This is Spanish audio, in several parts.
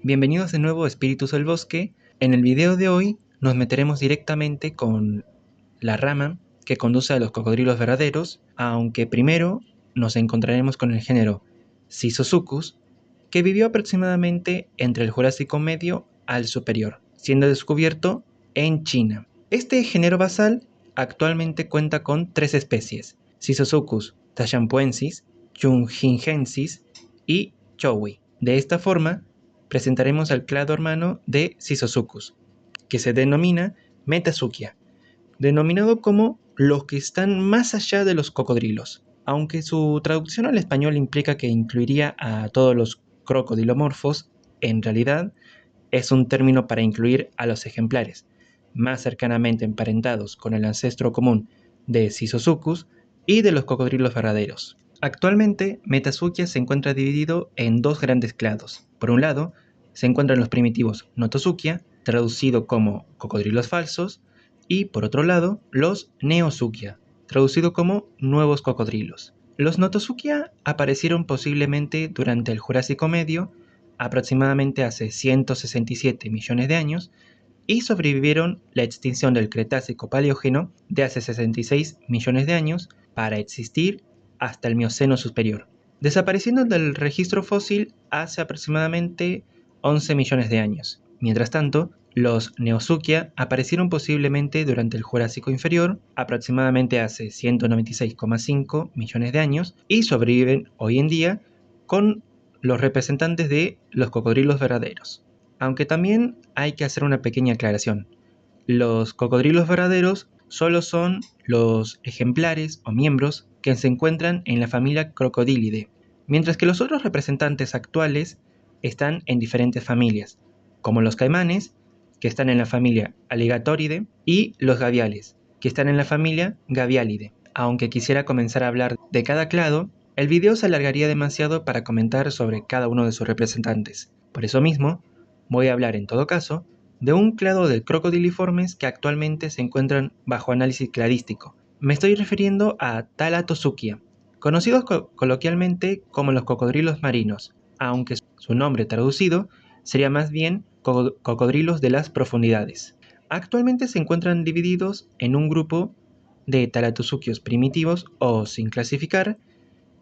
Bienvenidos de nuevo a Espíritus del Bosque. En el video de hoy nos meteremos directamente con la rama que conduce a los cocodrilos verdaderos, aunque primero nos encontraremos con el género Sisosuchus, que vivió aproximadamente entre el Jurásico Medio al Superior, siendo descubierto en China. Este género basal actualmente cuenta con 3 especies: Sisosuchus thailandioensis, chunjingensis y chowi. De esta forma, presentaremos al clado hermano de Sisosuchus, que se denomina Metazuchia, denominado como los que están más allá de los cocodrilos, aunque su traducción al español implica que incluiría a todos los crocodilomorfos. En realidad es un término para incluir a los ejemplares más cercanamente emparentados con el ancestro común de Sisosuchus y de los cocodrilos verdaderos. Actualmente, Metazuchia se encuentra dividido en dos grandes clados. Por un lado, se encuentran los primitivos Notosuchia, traducido como cocodrilos falsos, y por otro lado, los Neosuchia, traducido como nuevos cocodrilos. Los Notosuchia aparecieron posiblemente durante el Jurásico Medio, aproximadamente hace 167 millones de años, y sobrevivieron la extinción del Cretácico-Paleógeno de hace 66 millones de años para existir hasta el Mioceno superior, desapareciendo del registro fósil hace aproximadamente 11 millones de años. Mientras tanto, los Neosuchia aparecieron posiblemente durante el Jurásico inferior, aproximadamente hace 196,5 millones de años, y sobreviven hoy en día con los representantes de los cocodrilos verdaderos. Aunque también hay que hacer una pequeña aclaración. Los cocodrilos verdaderos solo son los ejemplares o miembros que se encuentran en la familia Crocodilidae, mientras que los otros representantes actuales están en diferentes familias, como los caimanes, que están en la familia Alligatoridae, y los gaviales, que están en la familia Gavialidae. Aunque quisiera comenzar a hablar de cada clado, el video se alargaría demasiado para comentar sobre cada uno de sus representantes. Por eso mismo, voy a hablar en todo caso de un clado de crocodiliformes que actualmente se encuentran bajo análisis cladístico. Me estoy refiriendo a Thalattosuchia, conocidos coloquialmente como los cocodrilos marinos, aunque su nombre traducido sería más bien cocodrilos de las profundidades. Actualmente se encuentran divididos en un grupo de Thalattosuchios primitivos o sin clasificar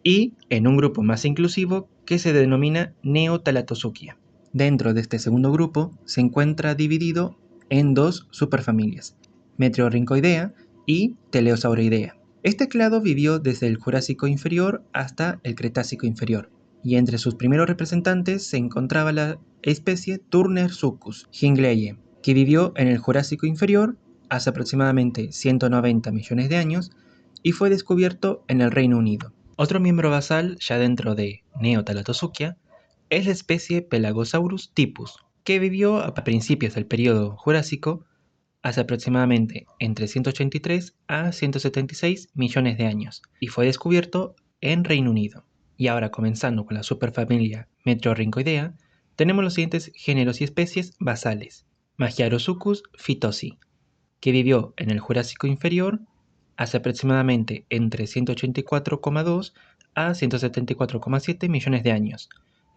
y en un grupo más inclusivo que se denomina Neothalattosuchia. Dentro de este segundo grupo se encuentra dividido en dos superfamilias, Metriorhynchoidea y Teleosauroidea. Este clado vivió desde el Jurásico inferior hasta el Cretácico inferior, y entre sus primeros representantes se encontraba la especie Turnersuchus hingleye, que vivió en el Jurásico inferior hace aproximadamente 190 millones de años y fue descubierto en el Reino Unido. Otro miembro basal, ya dentro de Neothalattosuchia, es la especie Pelagosaurus typus, que vivió a principios del período Jurásico hace aproximadamente entre 183 a 176 millones de años y fue descubierto en Reino Unido. Y ahora, comenzando con la superfamilia Metriorhynchoidea, tenemos los siguientes géneros y especies basales. Magyarosuchus phytosi, que vivió en el Jurásico inferior hace aproximadamente entre 184,2 a 174,7 millones de años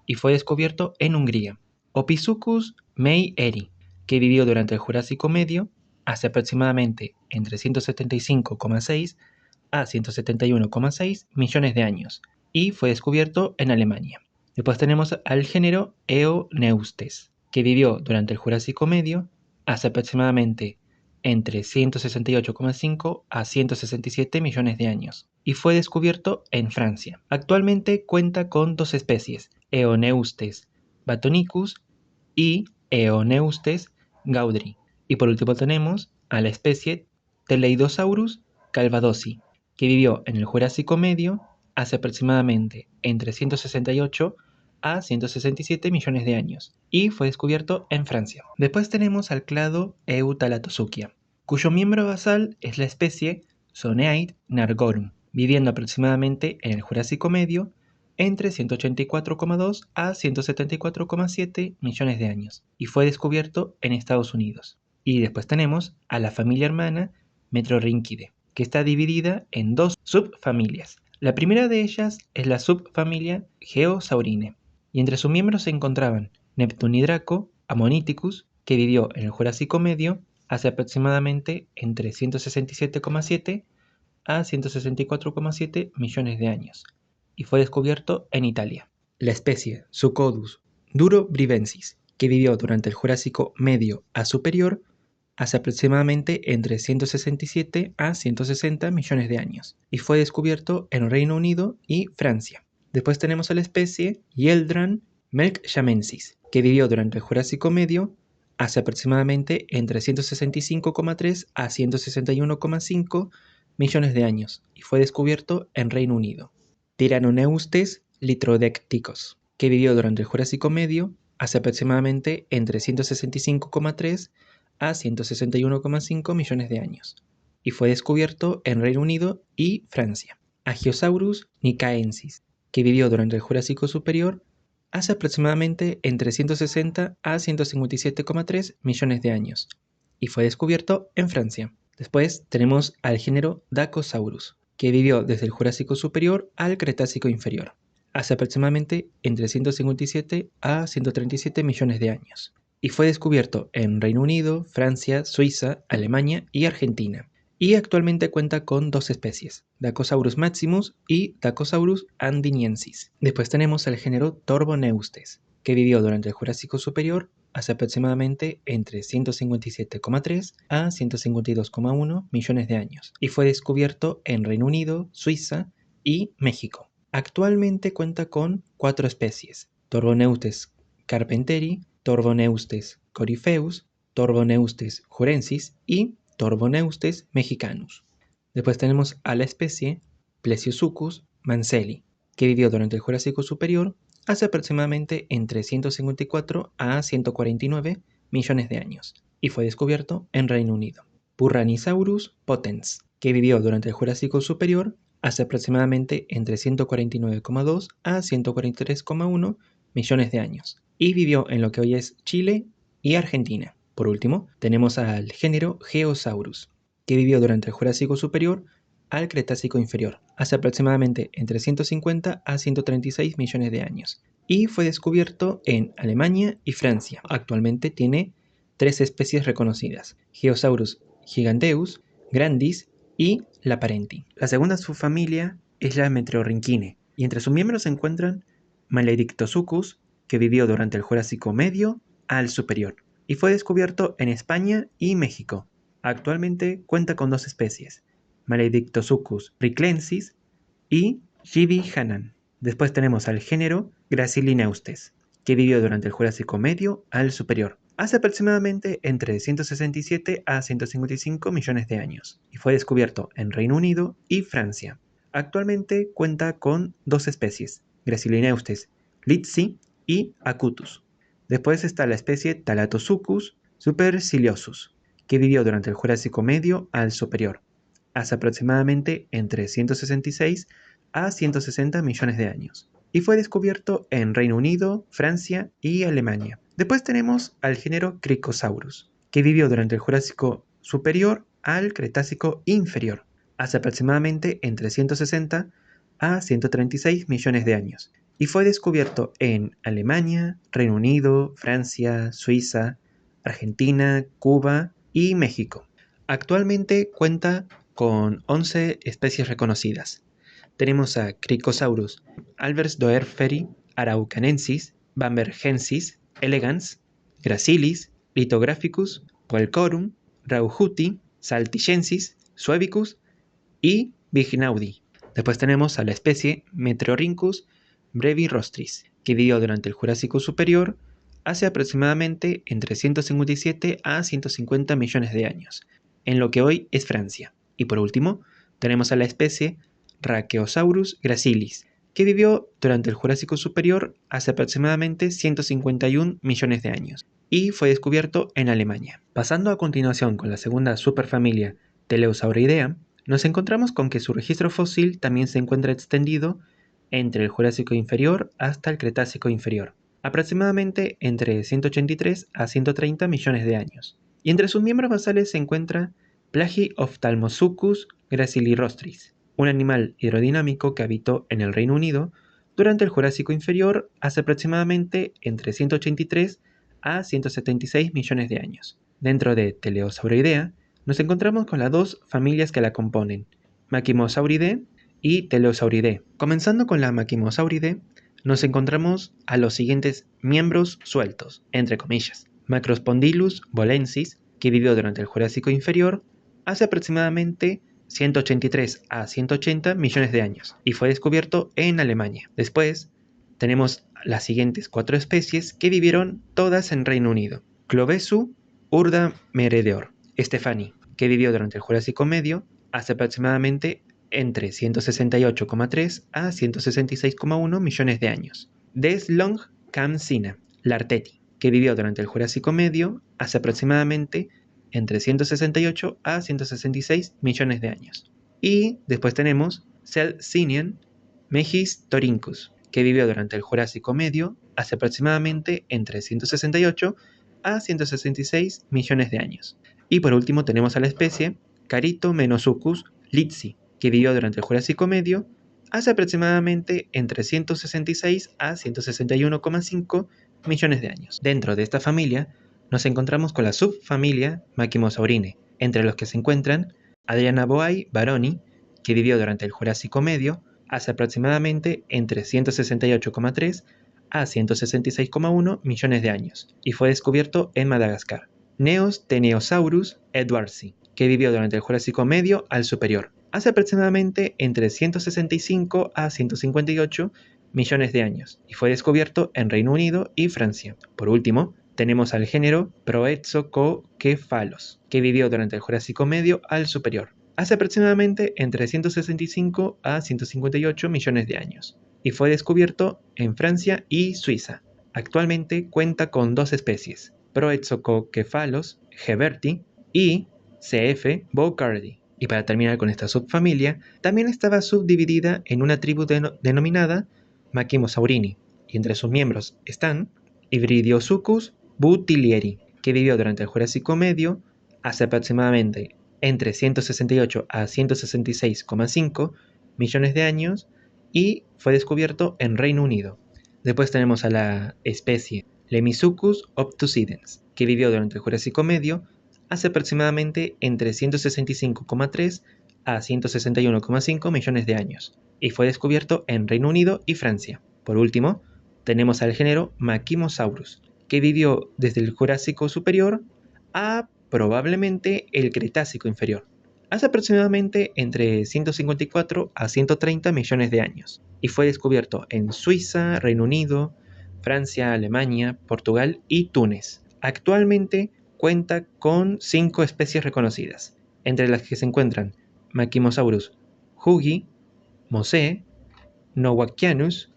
y fue descubierto en Hungría. Opisuchus may-eri, que vivió durante el Jurásico Medio hace aproximadamente entre 175,6 a 171,6 millones de años y fue descubierto en Alemania. Después tenemos al género Eoneustes, que vivió durante el Jurásico Medio hace aproximadamente entre 168,5 a 167 millones de años y fue descubierto en Francia. Actualmente cuenta con dos especies, Eoneustes batonicus y Eoneustes gaudri. Y por último tenemos a la especie Teleidosaurus calvadosi, que vivió en el Jurásico Medio hace aproximadamente entre 168 a 167 millones de años y fue descubierto en Francia. Después tenemos al clado Euthalattosuchia, cuyo miembro basal es la especie Zoneaid nargorum, viviendo aproximadamente en el Jurásico Medio entre 184,2 a 174,7 millones de años y fue descubierto en Estados Unidos. Y después tenemos a la familia hermana Metriorhynchidae, que está dividida en dos subfamilias. La primera de ellas es la subfamilia Geosaurinae, y entre sus miembros se encontraban Neptunidraco ammonithecus, que vivió en el Jurásico Medio hace aproximadamente entre 167,7 a 164,7 millones de años y fue descubierto en Italia. La especie Sucodus durobrivensis, que vivió durante el Jurásico Medio a Superior hace aproximadamente entre 167 a 160 millones de años y fue descubierto en Reino Unido y Francia. Después tenemos a la especie Yeldran melkshamensis, que vivió durante el Jurásico Medio hace aproximadamente entre 165,3 a 161,5 millones de años y fue descubierto en Reino Unido. Tyrannoneustes litrodecticus, que vivió durante el Jurásico Medio hace aproximadamente entre 165,3 a 161,5 millones de años y fue descubierto en Reino Unido y Francia. Agiosaurus nicaensis, que vivió durante el Jurásico Superior hace aproximadamente entre 160 a 157,3 millones de años y fue descubierto en Francia. Después tenemos al género Dacosaurus, que vivió desde el Jurásico Superior al Cretácico Inferior, hace aproximadamente entre 157 a 137 millones de años y fue descubierto en Reino Unido, Francia, Suiza, Alemania y Argentina. Y actualmente cuenta con dos especies, Dacosaurus maximus y Dacosaurus andiniensis. Después tenemos el género Torvoneustes, que vivió durante el Jurásico Superior hace aproximadamente entre 157,3 a 152,1 millones de años y fue descubierto en Reino Unido, Suiza y México. Actualmente cuenta con 4 especies, Torvoneustes carpenteri, Torvoneustes corypheus, Torvoneustes jurensis y Torvoneustes mexicanus. Después tenemos a la especie Plesiosuchus manselli, que vivió durante el Jurásico Superior hace aproximadamente entre 154 a 149 millones de años y fue descubierto en Reino Unido. Purranisaurus potens, que vivió durante el Jurásico Superior hace aproximadamente entre 149,2 a 143,1 millones de años y vivió en lo que hoy es Chile y Argentina. Por último, tenemos al género Geosaurus, que vivió durante el Jurásico Superior al Cretácico Inferior, hace aproximadamente entre 150 a 136 millones de años, y fue descubierto en Alemania y Francia. Actualmente tiene 3 especies reconocidas, Geosaurus giganteus, grandis y Laparenti. La segunda subfamilia es la Metriorhynchine, y entre sus miembros se encuentran Maledictosuchus, que vivió durante el Jurásico Medio al Superior, y fue descubierto en España y México. Actualmente cuenta con 2 especies, Maledictosuchus riclensis y Gibi hanan. Después tenemos al género Gracilineustes, que vivió durante el Jurásico Medio al Superior, hace aproximadamente entre 167 a 155 millones de años, y fue descubierto en Reino Unido y Francia. Actualmente cuenta con 2 especies, Gracilineustes litsi y acutus. Después está la especie Thalattosuchus superciliosus, que vivió durante el Jurásico Medio al Superior, hace aproximadamente entre 166 a 160 millones de años, y fue descubierto en Reino Unido, Francia y Alemania. Después tenemos al género Cricosaurus, que vivió durante el Jurásico Superior al Cretácico Inferior, hace aproximadamente entre 160 a 136 millones de años, y fue descubierto en Alemania, Reino Unido, Francia, Suiza, Argentina, Cuba y México. Actualmente cuenta con 11 especies reconocidas. Tenemos a Cricosaurus albersdoerferi, araucanensis, bambergensis, elegans, gracilis, lithographicus, puelcorum, raujuti, saltillensis, suevicus y vignaudi. Después tenemos a la especie Metriorhynchus brevirostris, que vivió durante el Jurásico Superior hace aproximadamente entre 157 a 150 millones de años, en lo que hoy es Francia. Y por último, tenemos a la especie Racheosaurus gracilis, que vivió durante el Jurásico Superior hace aproximadamente 151 millones de años y fue descubierto en Alemania. Pasando a continuación con la segunda superfamilia Teleosauridae, nos encontramos con que su registro fósil también se encuentra extendido entre el Jurásico Inferior hasta el Cretácico Inferior, aproximadamente entre 183 a 130 millones de años. Y entre sus miembros basales se encuentra Plagiophthalmosuchus gracilirostris, un animal hidrodinámico que habitó en el Reino Unido durante el Jurásico inferior hace aproximadamente entre 183 a 176 millones de años. Dentro de Teleosauridea nos encontramos con las dos familias que la componen, Maquimosauridae y Teleosauridae. Comenzando con la Maquimosauridae, nos encontramos a los siguientes miembros sueltos, entre comillas. Macrospondylus bolensis, que vivió durante el Jurásico inferior hace aproximadamente 183 a 180 millones de años y fue descubierto en Alemania. Después tenemos las siguientes 4 especies que vivieron todas en Reino Unido. Clovesu urda meredeor, Stephani, que vivió durante el Jurásico medio hace aproximadamente entre 168,3 a 166,1 millones de años. Deslong camsina, Larteti, que vivió durante el Jurásico medio hace aproximadamente entre 168 a 166 millones de años. Y después tenemos Celcinian Megistorincus, que vivió durante el Jurásico medio hace aproximadamente entre 168 a 166 millones de años. Y por último tenemos a la especie Carytomenosuchus litzi, que vivió durante el Jurásico medio hace aproximadamente entre 166 a 161,5 millones de años. Dentro de esta familia nos encontramos con la subfamilia Maquimosaurinae, entre los que se encuentran Adriana Boay baroni, que vivió durante el Jurásico medio hace aproximadamente entre 168,3 a 166,1 millones de años y fue descubierto en Madagascar. Neosteneosaurus edwardsi, que vivió durante el Jurásico medio al superior, hace aproximadamente entre 165 a 158 millones de años y fue descubierto en Reino Unido y Francia. Por último, tenemos al género Proetzococephalos, que vivió durante el Jurásico medio al superior, hace aproximadamente entre 165 a 158 millones de años y fue descubierto en Francia y Suiza. Actualmente cuenta con 2 especies, Proetzococephalos heberti y CF bocardi. Y para terminar con esta subfamilia, también estaba subdividida en una tribu denominada Maquimosaurini, y entre sus miembros están Hybridiosuchus butilieri, que vivió durante el Jurásico medio hace aproximadamente entre 168 a 166,5 millones de años y fue descubierto en Reino Unido. Después tenemos a la especie Lemisuchus obtusidens, que vivió durante el Jurásico medio hace aproximadamente entre 165,3 a 161,5 millones de años y fue descubierto en Reino Unido y Francia. Por último, tenemos al género Maquimosaurus, que vivió desde el Jurásico superior a probablemente el Cretácico inferior, hace aproximadamente entre 154 a 130 millones de años y fue descubierto en Suiza, Reino Unido, Francia, Alemania, Portugal y Túnez. Actualmente cuenta con 5 especies reconocidas, entre las que se encuentran Maquimosaurus hugi, Mosee, Nowakianus,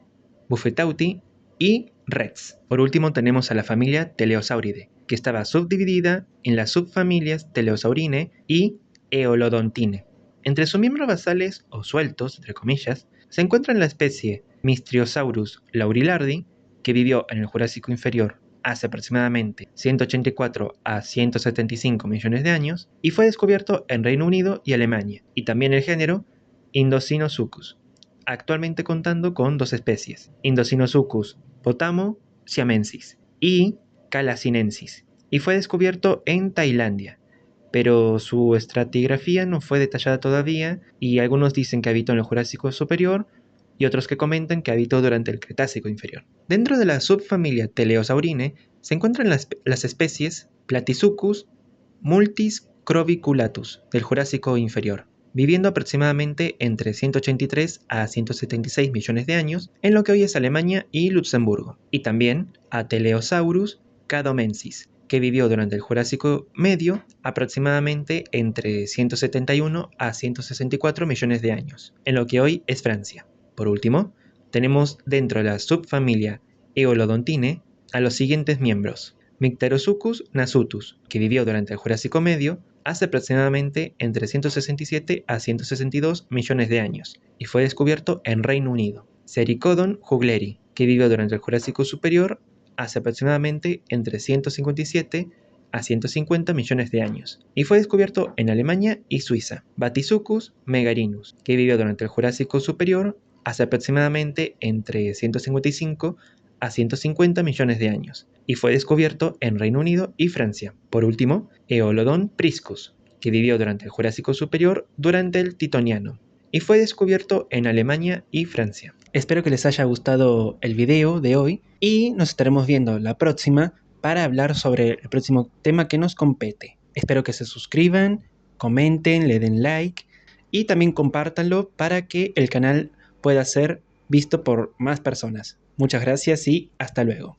Buffetauti y Rex. Por último tenemos a la familia Teleosauridae, que estaba subdividida en las subfamilias Teleosaurinae y Eolodontinae. Entre sus miembros basales o sueltos, entre comillas, se encuentran la especie Mistriosaurus laurilardi, que vivió en el Jurásico inferior hace aproximadamente 184 a 175 millones de años y fue descubierto en Reino Unido y Alemania, y también el género Indocinosuchus, actualmente contando con 2 especies, Indocinosuchus potamo siamensis y calasinensis, y fue descubierto en Tailandia, pero su estratigrafía no fue detallada todavía y algunos dicen que habitó en el Jurásico superior y otros que comentan que habitó durante el Cretácico inferior. Dentro de la subfamilia Teleosaurinae se encuentran las especies Platisuchus multis croviculatus del Jurásico inferior, viviendo aproximadamente entre 183 a 176 millones de años en lo que hoy es Alemania y Luxemburgo, y también a Teleosaurus cadomensis, que vivió durante el Jurásico medio aproximadamente entre 171 a 164 millones de años, en lo que hoy es Francia. Por último, tenemos dentro de la subfamilia Eolodontinae a los siguientes miembros: Micterosuchus nasutus, que vivió durante el Jurásico medio hace aproximadamente entre 167 a 162 millones de años y fue descubierto en Reino Unido. Cericodon jugleri, que vivió durante el Jurásico superior hace aproximadamente entre 157 a 150 millones de años y fue descubierto en Alemania y Suiza. Batisuchus megarinus, que vivió durante el Jurásico superior hace aproximadamente entre 155 a 150 millones de años y fue descubierto en Reino Unido y Francia. Por último, Eolodon priscus, que vivió durante el Jurásico Superior durante el Titoniano y fue descubierto en Alemania y Francia. Espero que les haya gustado el video de hoy y nos estaremos viendo la próxima para hablar sobre el próximo tema que nos compete. Espero que se suscriban, comenten, le den like y también compártanlo para que el canal pueda ser visto por más personas. Muchas gracias y hasta luego.